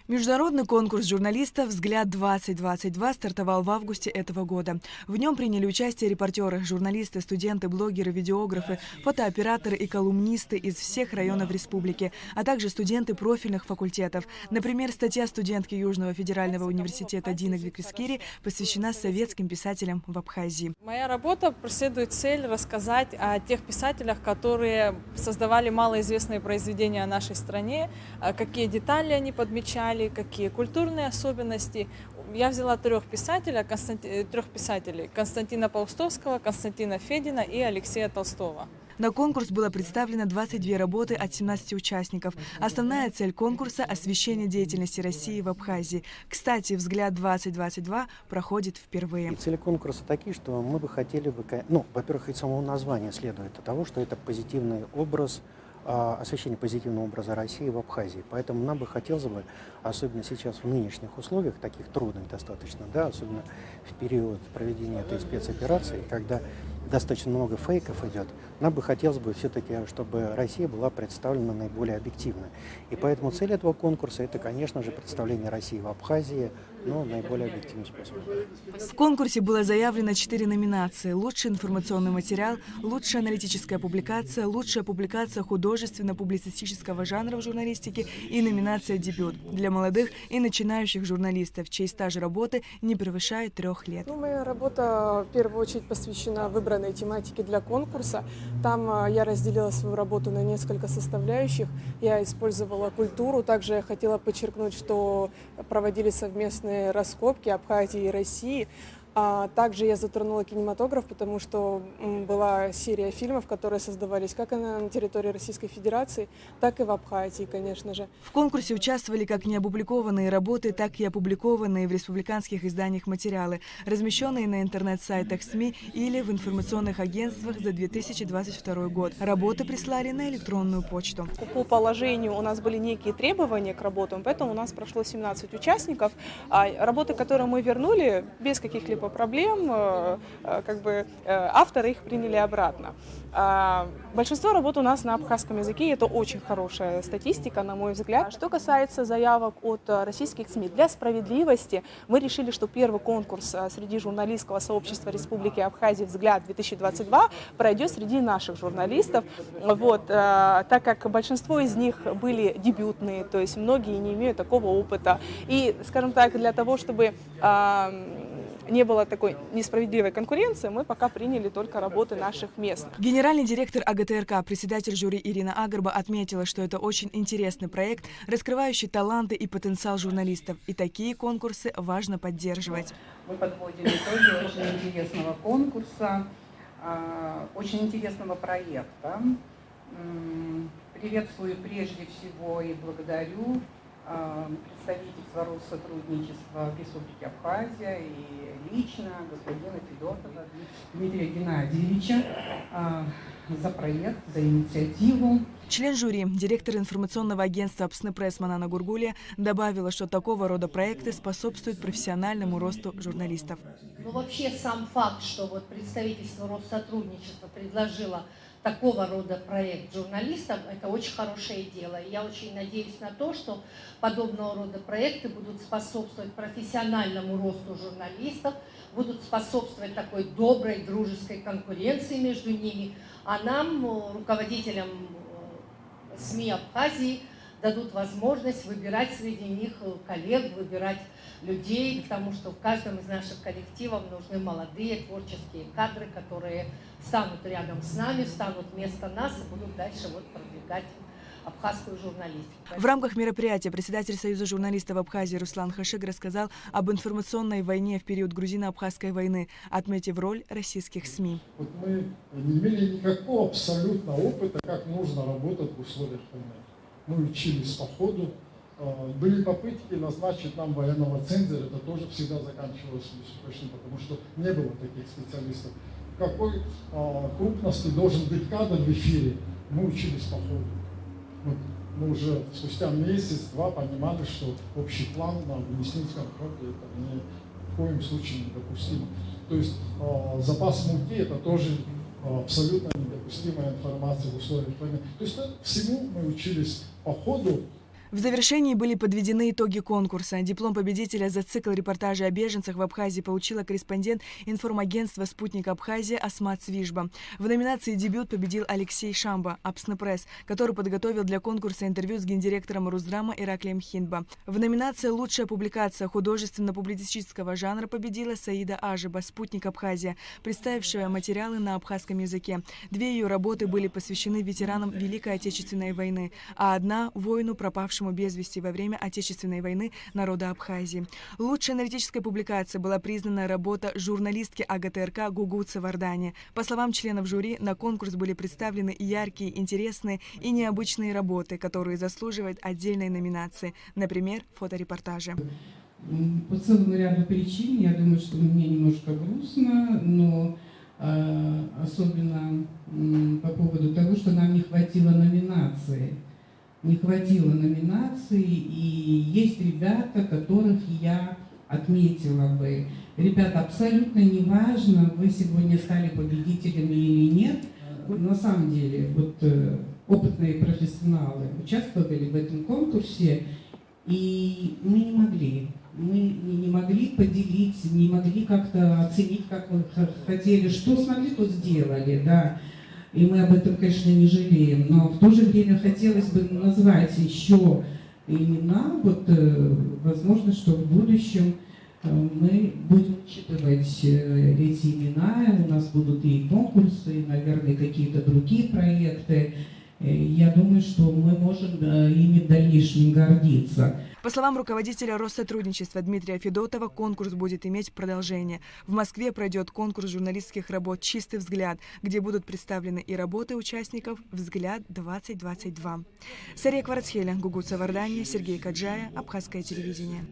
Международный конкурс журналистов «Взгляд-2022» стартовал в августе этого года. В нем приняли участие репортеры, журналисты, студенты, блогеры, видеографы, фотооператоры и колумнисты из всех районов республики, а также студенты профильных факультетов. Например, статья студентки Южного федерального университета Дины Гвиквискири посвящена советским писателям в Абхазии. Моя работа преследует цель рассказать о тех писателях, которые создавали малоизвестные произведения о нашей стране, какие детали они подмечали, какие культурные особенности. Я взяла трех писателей – Константина Паустовского, Константина Федина и Алексея Толстого. На конкурс было представлено 22 работы от 17 участников. Основная цель конкурса – освещение деятельности России в Абхазии. Кстати, «Взгляд-2022» проходит впервые. И цели конкурса такие, что мы бы хотели бы, во-первых, из самого названия следует от того, что это позитивный образ, освещение позитивного образа России в Абхазии. Поэтому нам бы хотелось бы, особенно сейчас в нынешних условиях, таких трудных достаточно, да, особенно в период проведения этой спецоперации, когда достаточно много фейков идет, нам бы хотелось бы все-таки, чтобы Россия была представлена наиболее объективно. И поэтому цель этого конкурса – это, конечно же, представление России в Абхазии, но наиболее объективным способом. В конкурсе было заявлено 4 номинации: лучший информационный материал, лучшая аналитическая публикация, лучшая публикация художественно-публицистического жанра в журналистике и номинация «Дебют» для молодых и начинающих журналистов, чей стаж работы не превышает 3 лет. Моя работа в первую очередь посвящена выбранной тематике для конкурса. Там я разделила свою работу на несколько составляющих. Я использовала культуру. Также я хотела подчеркнуть, что проводили совместные раскопки Абхазии и России. Также я затронула кинематограф, потому что была серия фильмов, которые создавались как на территории Российской Федерации, так и в Абхазии, конечно же. В конкурсе участвовали как неопубликованные работы, так и опубликованные в республиканских изданиях материалы, размещенные на интернет-сайтах СМИ или в информационных агентствах за 2022 год. Работы прислали на электронную почту. По положению у нас были некие требования к работам, поэтому у нас прошло 17 участников. Работы, которые мы вернули, без каких-либо проблем, авторы их приняли обратно. Большинство работ у нас на абхазском языке, это очень хорошая статистика, на мой взгляд. Что касается заявок от российских СМИ, для справедливости мы решили, что первый конкурс среди журналистского сообщества Республики Абхазия «Взгляд-2022» пройдет среди наших журналистов, так как большинство из них были дебютные, то есть многие не имеют такого опыта. И, скажем так, для того, чтобы не было такой несправедливой конкуренции, мы пока приняли только работы наших местных. Генеральный директор АГТРК, председатель жюри Ирина Агарба отметила, что это очень интересный проект, раскрывающий таланты и потенциал журналистов. И такие конкурсы важно поддерживать. Мы подводим итоги очень интересного конкурса, очень интересного проекта. Приветствую прежде всего и благодарю представительства Россотрудничества в Республике Абхазия и лично господина Федотова Дмитрия Геннадьевича за проект, за инициативу. Член жюри, директор информационного агентства «Апснепресс» Манана Гургулия добавила, что такого рода проекты способствуют профессиональному росту журналистов. Вообще сам факт, что представительство Россотрудничества предложило такого рода проект журналистам, это очень хорошее дело. И я очень надеюсь на то, что подобного рода проекты будут способствовать профессиональному росту журналистов, будут способствовать такой доброй, дружеской конкуренции между ними, а нам, руководителям СМИ Абхазии, дадут возможность выбирать среди них коллег, выбирать людей, потому что в каждом из наших коллективов нужны молодые творческие кадры, которые станут рядом с нами, встанут вместо нас и будут дальше продвигать абхазскую журналистику. В рамках мероприятия председатель Союза журналистов Абхазии Руслан Хашиг рассказал об информационной войне в период грузино-абхазской войны, отметив роль российских СМИ. Мы не имели никакого абсолютно опыта, как нужно работать в условиях войны. Мы учились по ходу. Были попытки назначить нам военного цензора, это тоже всегда заканчивалось успешно, потому что не было таких специалистов. Какой крупности должен быть кадр в эфире, мы учились по ходу. Мы уже спустя месяц-два понимали, что общий план на Венеслинском фронте это ни в коем случае недопустимо. То есть запас муки это тоже абсолютно недопустимая информация в условиях войны. То есть всему мы учились по ходу. В завершении были подведены итоги конкурса. Диплом победителя за цикл репортажей о беженцах в Абхазии получила корреспондент информагентства «Спутник Абхазия» Асмат Свижба. В номинации «Дебют» победил Алексей Шамба, Апснепресс, который подготовил для конкурса интервью с гендиректором Русдрама Ираклием Хиндба. В номинации «Лучшая публикация художественно-публицистического жанра» победила Саида Ажиба, «Спутник Абхазия», представившая материалы на абхазском языке. 2 ее работы были посвящены ветеранам Великой Отечественной войны, а одна – воину, пропавшему без вести во время Отечественной войны народа Абхазии. Лучшей аналитической публикацией была признана работа журналистки АГТРК Гугуцы Вардани. По словам членов жюри, на конкурс были представлены яркие, интересные и необычные работы, которые заслуживают отдельной номинации, например, фоторепортажи. По целому ряду причин, я думаю, что мне немножко грустно, но особенно по поводу того, что нам не хватило номинации. Не хватило номинаций, и есть ребята, которых я отметила бы. Ребята, абсолютно неважно, вы сегодня стали победителями или нет. На самом деле, вот опытные профессионалы участвовали в этом конкурсе, и мы не могли. Мы не могли поделить, не могли как-то оценить, как мы хотели. Что смогли, то сделали, да. И мы об этом, конечно, не жалеем. Но в то же время хотелось бы назвать еще имена. Вот, возможно, что в будущем мы будем учитывать эти имена. У нас будут и конкурсы, и, наверное, какие-то другие проекты. Я думаю, что мы можем ими в дальнейшем гордиться. По словам руководителя Россотрудничества Дмитрия Федотова, конкурс будет иметь продолжение. В Москве пройдет конкурс журналистских работ «Чистый взгляд», где будут представлены и работы участников «Взгляд-2022». Сария Кварцхеля, Гугуца Вардани, Сергей Каджая, Абхазское телевидение.